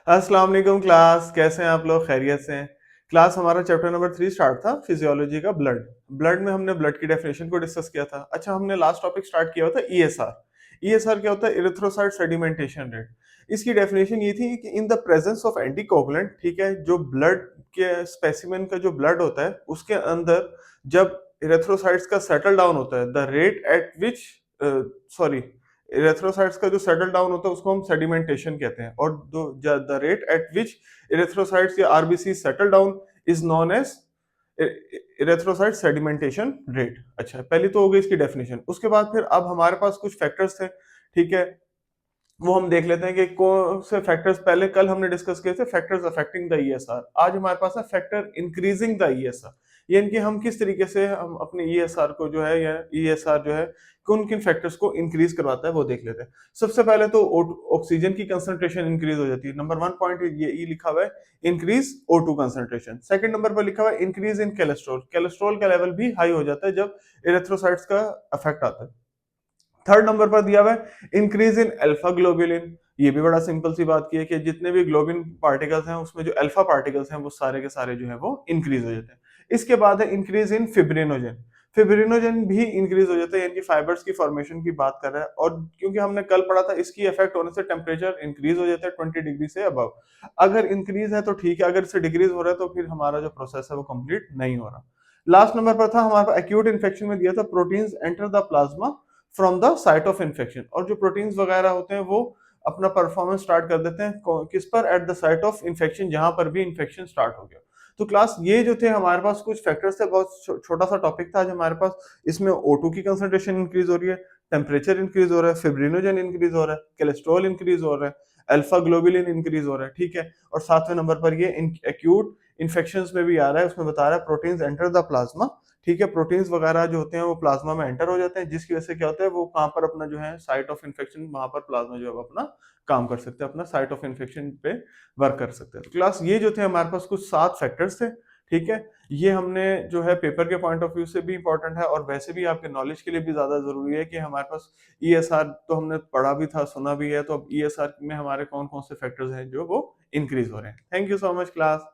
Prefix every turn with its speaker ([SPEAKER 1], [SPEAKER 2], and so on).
[SPEAKER 1] अस्सलाम वालेकुम क्लास, कैसे हैं आप लोग? खैरियत से हैं? क्लास हमारा चैप्टर नंबर 3 स्टार्ट था फिजियोलॉजी का ब्लड। ब्लड में हमने ब्लड की डेफिनेशन को डिस्कस किया था। अच्छा, हमने लास्ट टॉपिक स्टार्ट किया हुआ था ईएसआर। ईएसआर क्या होता है? Erythrocyte sedimentation rate. इसकी डेफिनेशन ये थी कि in the presence of anticoagulant, ठीक है, जो ब्लड के स्पेसिमेन का जो ब्लड होता है उसके अंदर जब इरिथ्रोसाइट्स का सेटल डाउन होता है, the rate at which sorry erythrocytes का जो सेटल डाउन होता है उसको हम सेडिमेंटेशन कहते हैं, और the rate at which erythrocytes या RBC settle down is known as erythrocyte sedimentation rate. अच्छा, पहली तो हो गई इसकी डेफिनेशन। उसके बाद फिर अब हमारे पास कुछ फैक्टर्स थे, ठीक है, वो हम देख लेते हैं कि कौन से फैक्टर्स पहले कल हमने डिस्कस किए थे, फैक्टर्स अफेक्टिंग द ईएसआर। आज हमारे पास है फैक्टर इंक्रीजिंग द ईएसआर, यानी कि हम किस तरीके से हम अपने ईएसआर को जो है, या ईएसआर जो है किन किन फैक्टर्स को इंक्रीज करवाता है वो देख लेते हैं। सबसे पहले तो ऑक्सीजन की कंसंट्रेशन इंक्रीज हो जाती है। नंबर 1 पॉइंट ये लिखा हुआ है, increase O2 concentration. Second number पर लिखा हुआ है इंक्रीज इन कोलेस्ट्रॉल। कोलेस्ट्रॉल का लेवल भी हाई हो जाता है जब इरेथ्रोसाइट्स का इफेक्ट आता है। थर्ड नंबर पर दिया हुआ है इंक्रीज इन अल्फा ग्लोबुलिन। ये भी बड़ा सिंपल सी बात की है कि जितने भी ग्लोबिन पार्टिकल्स हैं उसमें जो अल्फा पार्टिकल्स हैं वो सारे के सारे जो है वो इंक्रीज हो जाते हैं। इसके बाद है इंक्रीज इन फिब्रिनोजन। फिब्रिनोजन भी इंक्रीज हो जाता है, यानी कि फाइबर्स की फॉर्मेशन की बात कर रहा है। और क्योंकि हमने कल पढ़ा था, इसकी इफेक्ट होने से टेम्परेचर इंक्रीज हो जाता है 20 डिग्री से अबव। अगर इंक्रीज है तो ठीक है, अगर इससे डिक्रीज हो रहा है तो फिर हमारा जो प्रोसेस है वो कंप्लीट नहीं हो रहा। लास्ट नंबर पर था हमारे एक्यूट इन्फेक्शन में दिया था proteins enter the plasma from the site of infection. और जो प्रोटीन्स वगैरह होते हैं वो अपना परफॉर्मेंस स्टार्ट कर देते हैं किस पर? At the site of infection, जहां पर भी इन्फेक्शन स्टार्ट हो गया। तो क्लास ये जो थे हमारे पास कुछ फैक्टर्स थे, बहुत छोटा सा टॉपिक था आज हमारे पास। इसमें O2 की कंसंट्रेशन इंक्रीज हो रही है, टेम्परेचर इंक्रीज हो रहा है, फिब्रिनोजन इंक्रीज हो रहा है, कोलेस्ट्रॉल इंक्रीज हो रहा है, अल्फा ग्लोबुलिन इंक्रीज हो रहा है, ठीक है। और सातवें नंबर पर ये एक्यूट इन्फेक्शंस में भी आ रहा है, उसमें बता रहा है प्रोटीन्स एंटर द प्लाज्मा, ठीक है। प्रोटीन्स वगैरह जो होते हैं वो प्लाज्मा में एंटर हो जाते हैं, जिसकी वजह से क्या होता है, वो कहाँ पर अपना जो है साइट ऑफ इन्फेक्शन, वहां पर प्लाज्मा जो है वो अपना काम कर सकते हैं, अपना साइट ऑफ इन्फेक्शन पे वर्क कर सकते हैं। तो क्लास ये जो थे हमारे पास कुछ 7 फैक्टर्स थे, ठीक है। ये हमने जो है पेपर के पॉइंट ऑफ व्यू से भी इंपॉर्टेंट है, और वैसे भी आपके नॉलेज के लिए भी ज्यादा जरूरी है कि हमारे पास ईएसआर तो हमने पढ़ा भी था, सुना भी है, तो अब ईएसआर में हमारे कौन कौन से फैक्टर्स हैं जो वो इंक्रीज हो रहे हैं। Thank you so much class.